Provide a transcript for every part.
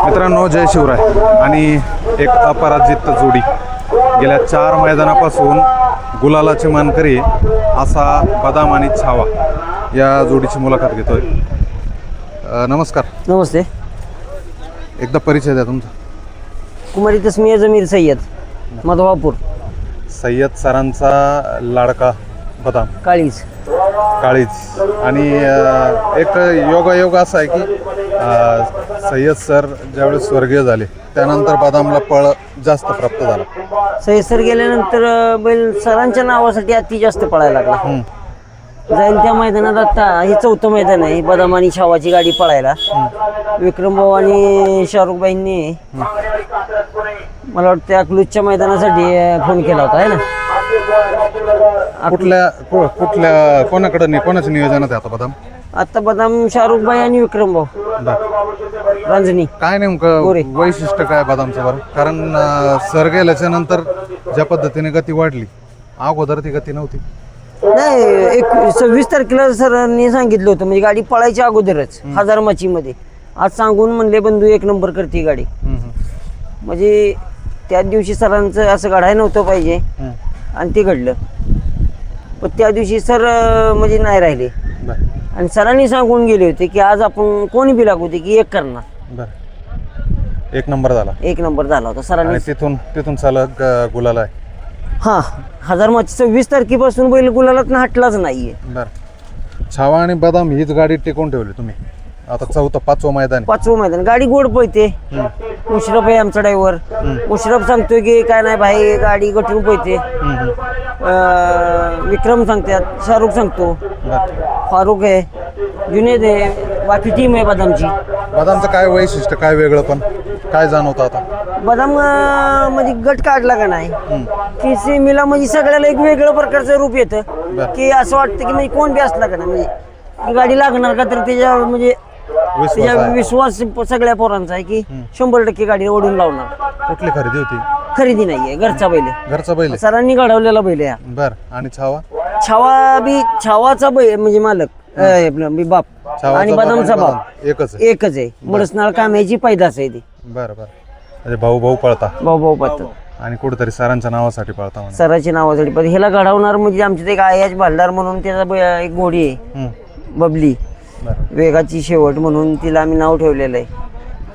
मित्रांनो, जय शिवराय. आणि एक अपराजित जोडी गेल्या 4 मैदानापासून गुलालाचे मानकरी असा बदाम आणि छावा या जोडीची मुलाखत घेतोय. नमस्कार. नमस्ते. एकदा परिचय द्या तुमचा. कुमारी तस्मिया जमीर सय्यद, मधवापूर. सय्यद सरांचा लाडका बदाम काळीज. आणि एक योगायोग असा आहे की सय्यद सर ज्यावेळेस स्वर्गीय झाले त्यानंतर बदामला पळ जास्त प्राप्त झाला. सय्यद सर गेल्यानंतर बैल सरांच्या नावासाठी अति जास्त पळायला लागला. जाईल त्या मैदानात आता हे 4थं मैदान आहे बदाम आणि छावाची गाडी पळायला. विक्रम भाऊ आणि शाहरुखबाईंनी मला वाटतं अकलूजच्या मैदानासाठी फोन केला होता आहे ना. कुठल्या कोणाचं नियोजनात आहे आता बदाम? आता बदाम शाहरुखबाई आणि विक्रम भाऊ रांजणी. काय नेमकं वैशिष्ट्य काय बदामचं बरं? कारण सर गेल्याच्या नंतर ज्या पद्धतीने गती वाढली, अगोदर ती गती नव्हती. नाही, 26 तारखेला सरांनी सांगितलं होतं म्हणजे गाडी पळायच्या अगोदरच 1000 माचीमध्ये आज सांगून म्हणले बंधू 1 नंबर करते गाडी. म्हणजे त्याच दिवशी सरांचं असं घडायला नव्हतं पाहिजे आणि ते घडलं. पण त्या दिवशी सर म्हणजे नाही राहिले आणि सरांनी सांगून गेले होते की आज आपण कोणी बी लागू दे की 1 करणार. 1 नंबर झाला. 1 नंबर झाला होता सरांनी. तिथून सलग गुलाल आहे. हा, 1000 माची 26 तारखेपासून बैल गुलालात हटलाच नाहीये. बरं. छावा आणि बदाम हीच गाडी टिकवून ठेवली तुम्ही. आता 5वं मैदान. 5वं मैदान. गाडी गोड पळते. मुशरफ आहे आमचा ड्रायव्हर. मुशरफ सांगतोय की काय नाही भाई गाडी गटून पळते. विक्रम सांगतात, शाहरुख सांगतो, फारुख आहे, जुनेद आहे, बाकी टीम आहे बदामची. बदामचं काय वैशिष्ट्य, काय वेगळं पण काय जाणवतं आता? बदाम म्हणजे गट काढला का नाही की सेमीला म्हणजे सगळ्याला एक वेगळं प्रकारचं रूप येतं की असं वाटतं की म्हणजे कोण बी असला का नाही म्हणजे ही गाडी लागणार का, तर त्याच्या म्हणजे त्याच्या विश्वास सगळ्या पोरांचा आहे की 100% गाडी ओढून लावणार. कुठली खरेदी होती? खरेदी नाहीये, घरचा बैल. सरांनी घडवलेला बैल आहे. बर. आणि छावाचा बैल म्हणजे मालक बाप आणि बदामचा बाप एकच आहे. मडसनाळ काम्याची पैदास आहे ती. बरं. म्हणजे भाऊ पळतात आणि कुठेतरी सरांच्या नावासाठी पळता. सराच्या नावासाठी पण ह्याला घडवणार म्हणजे आमच्या एक आयाच भालदार म्हणून त्याचा एक घोडी आहे बबली, वेगाची शेवट म्हणून तिला आम्ही नाव ठेवलेलं आहे.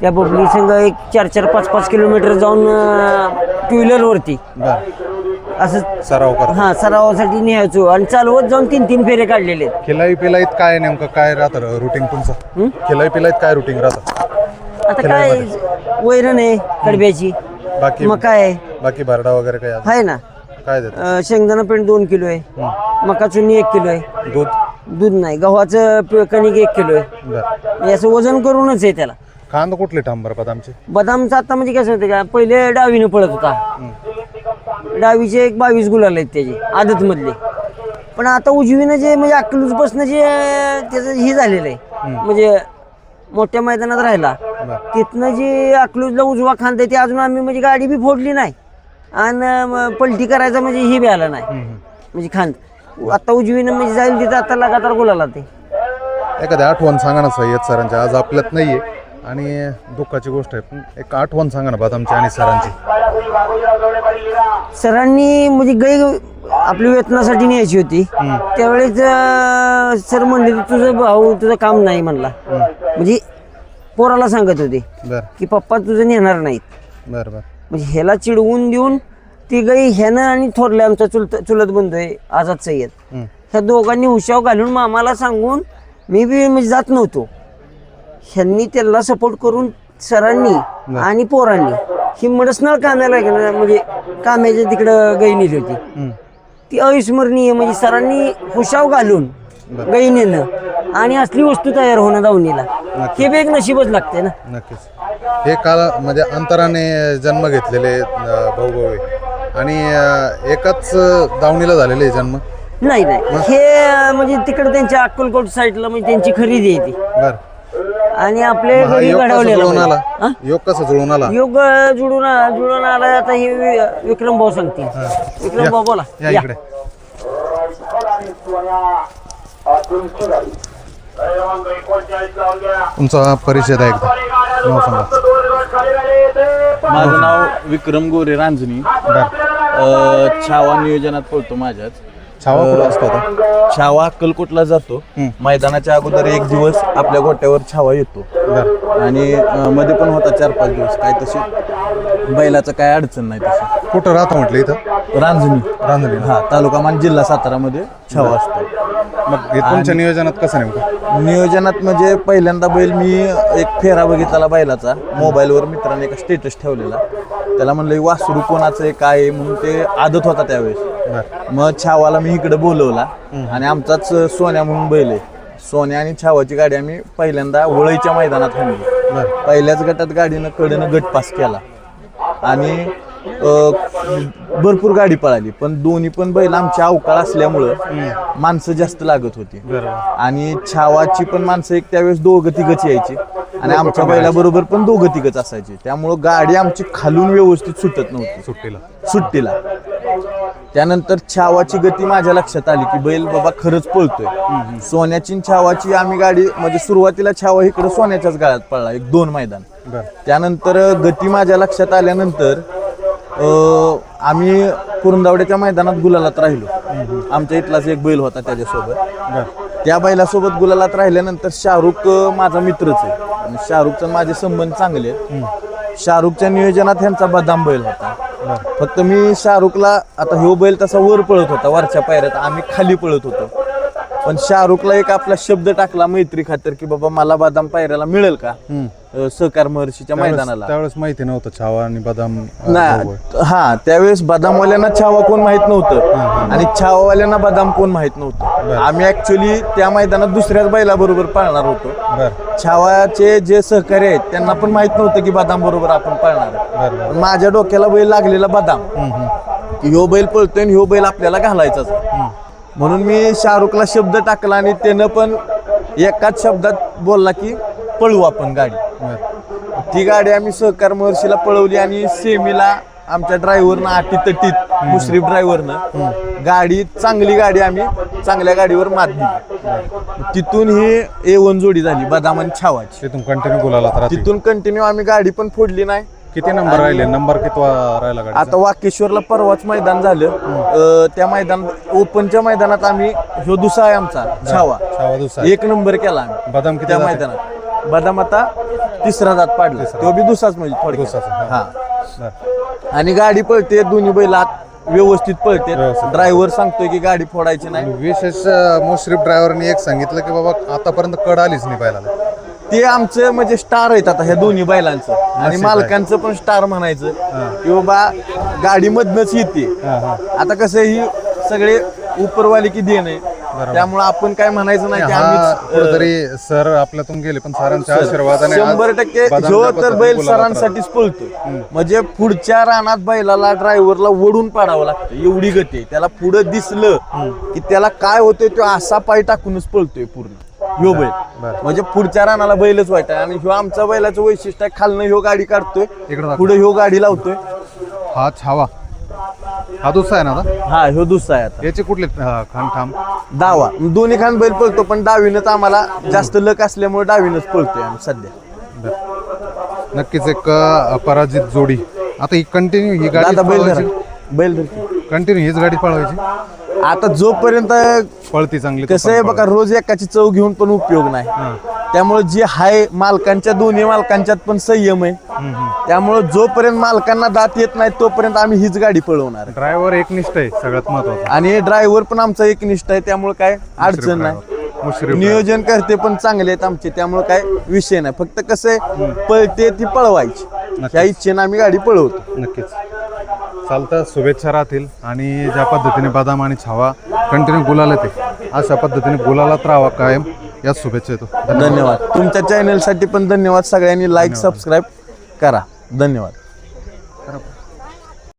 त्या बबली संघ एक 4-4, 5-5 किलोमीटर जाऊन 2 व्हीलरवरती असं सरावासाठी न्यायचो आणि चालवत जाऊन 3-3 फेरे काढलेले आहेत. खिलाई पिलाईत काय नेमकं काय राहतं रुटीन तुमचं? खिलाई पिलाईत काय रुटीन राहतं? आता काय वैरण आहे कडब्याची, बाकी मका आहे, बाकी भरडा वगैरे काय आहे ना. काय देत? शेंगदाणा पेंट 2 किलो आहे, मका चुनी 1 किलो आहे, दूध नाही, गव्हाचं कणिक 1 किलो आहे. याचं वजन करूनच आहे त्याला. कांदा कुठले ठांबर बदामचे? बदामचं आता म्हणजे कसं होतं का, पहिले डावीनं पळत होता. डावीचे एक 22 गुलाल आहेत त्याचे आदत मधले. पण आता उजवीनं जे म्हणजे अकलूज बसणं जे त्याचं हे झालेलं आहे म्हणजे मोठ्या मैदानात राहिला तिथनं जे अकलूजला उजवा खांदा ते अजून आम्ही म्हणजे गाडी बी फोडली नाही आणि पलटी करायचा म्हणजे हे बी आला नाही म्हणजे खांद. आता उजवीनं म्हणजे जाईल तिथं आता लगातार गुलाला ते. एखादी आठवण सांगा ना सय्यद सरांच्या. आज आपल्यात नाहीये आणि दुःखाची गोष्ट आहे, पण एक आठवण सांगा ना बदामची आणि सरांची. सरांनी म्हणजे गाई आपली वेतनासाठी न्यायची होती त्यावेळेस सर म्हणले तुझं भाऊ तुझं काम नाही म्हणला. म्हणजे पोराला सांगत होते की पप्पा तुझं नेणार नाहीत. म्हणजे ह्याला चिडवून देऊन ती गाई ह्यानं आणि थोरल्या आमचा चुलत बंधू आहे आझाद सय्यद, ह्या दोघांनी हुशाव घालून मामाला सांगून मी बी म्हणजे जात नव्हतो. ह्यांनी त्याला सपोर्ट करून सरांनी आणि पोरांनी ही मडसनाळ काम्याला म्हणजे काम्याच्या तिकडं गाई नेली होती. ती अविस्मरणीय म्हणजे सरांनी हुशाव घालून गाई नेणं आणि असली वस्तू तयार होणं दावणीला हे बी एक नशीबच लागते ना. नक्कीच. हे काल म्हणजे अंतराने जन्म घेतलेले भाऊ आणि एकाच दावणीला झालेले जन्म नाही. हे म्हणजे तिकडे त्यांच्या अक्कलकोट साईडला म्हणजे त्यांची खरेदी आहे ती. आणि आपले घरी घडवलेला योग कसं जुळून आला? योग जुळून आला. आता हे विक्रम भाऊ सांगतील. विक्रम भाऊ बोला. तुमचा परिचय द्या एकदा, नाव सांगा. माझं नाव विक्रम गोरे रांजणी. छावा नियोजनात पळतो माझ्याच. छावा कुठं असतो आता? छावा अक्कलकोटला जातो. मैदानाच्या अगोदर एक दिवस आपल्या गोट्यावर छावा येतो आणि मध्ये पण होता 4-5 दिवस. काय तशी बैलाचं काय अडचण नाही तशी. कुठं राहतो म्हटलं इथं? रांजणी. हा, तालुका मान, जिल्हा सातारामध्ये छावा असतो. मग हे तुमच्या नियोजनात कसं नेमकं? नियोजनात म्हणजे पहिल्यांदा बैल मी एक फेरा बघितला बैलाचा मोबाईलवर, मित्राने एक स्टेटस ठेवलेला. त्याला म्हणलं वासरू कोणाचं आहे काय आहे म्हणून, ते आदत होता त्यावेळेस. मग छावाला मी इकडे बोलवला आणि आमचाच सोन्या म्हणून बैल आहे. सोन्या आणि छावाची गाडी आम्ही पहिल्यांदा वळईच्या मैदानात आणली. पहिल्याच गटात गाडीनं कडनं गट पास केला आणि भरपूर गाडी पळाली. पण दोन्ही पण बैल आमच्या अवकाळ असल्यामुळं माणसं जास्त लागत होती आणि छावाची पण माणसं एक त्यावेळेस 2-3 यायची आणि आमच्या बैलाबरोबर पण 2-3 असायची. त्यामुळं गाडी आमची खालून व्यवस्थित सुटत नव्हती सुट्टीला. त्यानंतर छावाची गती माझ्या लक्षात आली की बैल बाबा खरंच पळतोय. सोन्याची छावाची आम्ही गाडी म्हणजे सुरुवातीला छावा इकडे सोन्याच्याच गाळ्यात पळला 1-2 मैदान. त्यानंतर गती माझ्या लक्षात आल्यानंतर आम्ही कुरुंदावड्याच्या मैदानात गुलालात राहिलो. आमच्या इथलाच एक बैल होता त्याच्यासोबत. त्या बैलासोबत गुलालात राहिल्यानंतर शाहरुख माझा मित्रच आहे आणि शाहरुखचा माझे संबंध चांगले आहेत. शाहरुखच्या नियोजनात ह्यांचा बदाम बैल होता. फक्त मी शाहरुखला, आता ह्यो बैल तसा वर पळत होता वरच्या पायऱ्यात, आम्ही खाली पळत होतो. पण शाहरुखला एक आपला शब्द टाकला मैत्री खातर की बाबा मला बदाम पायऱ्याला मिळेल का सहकार महर्षीच्या मैदानाला. त्यावेळेस माहिती नव्हतं छावा आणि बदाम नाही. हा, त्यावेळेस बदामवाल्यांना छावा कोण माहित नव्हतं आणि छावावाल्यांना बदाम कोण माहित नव्हतं. आम्ही ऍक्च्युली त्या मैदानात दुसऱ्याच बैलाबरोबर पाळणार होतो. छावाचे जे सहकारी आहेत त्यांना पण माहित नव्हतं की बदाम बरोबर आपण पाळणार. माझ्या डोक्याला बैल लागलेला बदाम की ह्यो बैल पळतोय आणि ह्यो बैल आपल्याला घालायचाच. म्हणून मी शाहरुखला शब्द टाकला आणि त्यानं पण एकाच शब्दात बोलला की पळवू आपण गाडी. ती गाडी आम्ही सहकार महर्षीला पळवली आणि सेमीला आमच्या ड्रायव्हरनं अटीतटीत मुश्रीफ ड्रायव्हरनं गाडी, चांगली गाडी, आम्ही चांगल्या गाडीवर मात दिली. तिथून ही A1 जोडी झाली बदाम आणि छावाची. तिथून कंटिन्यू गुलाला. तिथून कंटिन्यू आम्ही गाडी पण फोडली नाही. किती नंबर राहिले? नंबर किती राहिला गाडी? आता वाकेश्वरला परवाच मैदान झालं. त्या मैदानात ओपनच्या मैदानात आम्ही ह्यो दुसरा आहे आमचा छावा 1 नंबर केला आम्ही. बदाम किती त्या मैदानात बदाम आता 3रा जात पाडला. तो बी दुसराच म्हणजे थोडक्यात. हा, आणि गाडी पळते, दोन्ही बैलात व्यवस्थित पळते. ड्रायव्हर सांगतोय की गाडी फोडायची नाही. विशेष मुश्रीफ ड्रायव्हरने एक सांगितलं की बाबा आतापर्यंत कड आलीच नाही बैलाला. ते आमचं म्हणजे स्टार आहेत आता ह्या दोन्ही बैलांचं आणि मालकांचं पण स्टार म्हणायचं की बाबा गाडी मधनच येते. आता कसं ही सगळे उपरवाली की देण आहे, त्यामुळे आपण काय म्हणायचं नाही की आम्ही तरी सर आपल्यातून गेले पण सरांच्या आशीर्वादाने 100% जो तर बैल सरांसाठीच पळतो. म्हणजे पुढच्या रानात बैलाला ड्रायव्हरला ओढून पाडावं लागतं, एवढी गती आहे. त्याला पुढं दिसलं की त्याला काय होतंय तो असा पाय टाकूनच पळतोय पूर्ण ह्यो बैल. म्हणजे पुढच्या रानाला बैलच वाईट आहे आणि ह्यो आमच्या बैलाचं वैशिष्ट्य आहे. खालनं ह्यो गाडी काढतोय, पुढे ह्यो गाडी लावतोय. हा छावा, हा दुसरा आहे ना? हा, ह्यो दुसरा आहे. आता याचे कुठले खान ठाम? डावा, दोन्ही खान बैल पळतो पण डावीनच आम्हाला जास्त लक असल्यामुळे डावीनच पळतोय आम्ही सध्या. नक्कीच एक अपराजित जोडी. आता ही कंटिन्यू ही गाडी बैल कंटिन्यू हीच गाडी पळवायची आता जोपर्यंत पळती चांगली. कसं आहे बघा, रोज एकाची चव घेऊन पण उपयोग नाही. त्यामुळे जे हाय मालकांच्या, दोन्ही मालकांच्यात पण संयम आहे. त्यामुळे जोपर्यंत मालकांना दात येत नाही तोपर्यंत आम्ही हीच गाडी पळवणार. ड्रायव्हर एकनिष्ठ आहे सगळ्यात महत्वाचं आणि ड्रायव्हर पण आमचा एकनिष्ठ आहे, त्यामुळे काय अडचण नाही. नियोजन करते पण चांगले आहेत आमचे, त्यामुळे काय विषय नाही. फक्त कसं आहे, पळते ती पळवायची ह्या इच्छेनं आम्ही गाडी पळवतो. नक्कीच चालतं. शुभेच्छा राहतील आणि ज्या पद्धतीने बदाम आणि छावा कंटिन्यू गुलालात आहे, अशा पद्धतीने गुलालात राहावा कायम, याच शुभेच्छा येतो. धन्यवाद. तुमच्या चॅनलसाठी पण धन्यवाद. सगळ्यांनी लाईक सबस्क्राईब करा. धन्यवाद.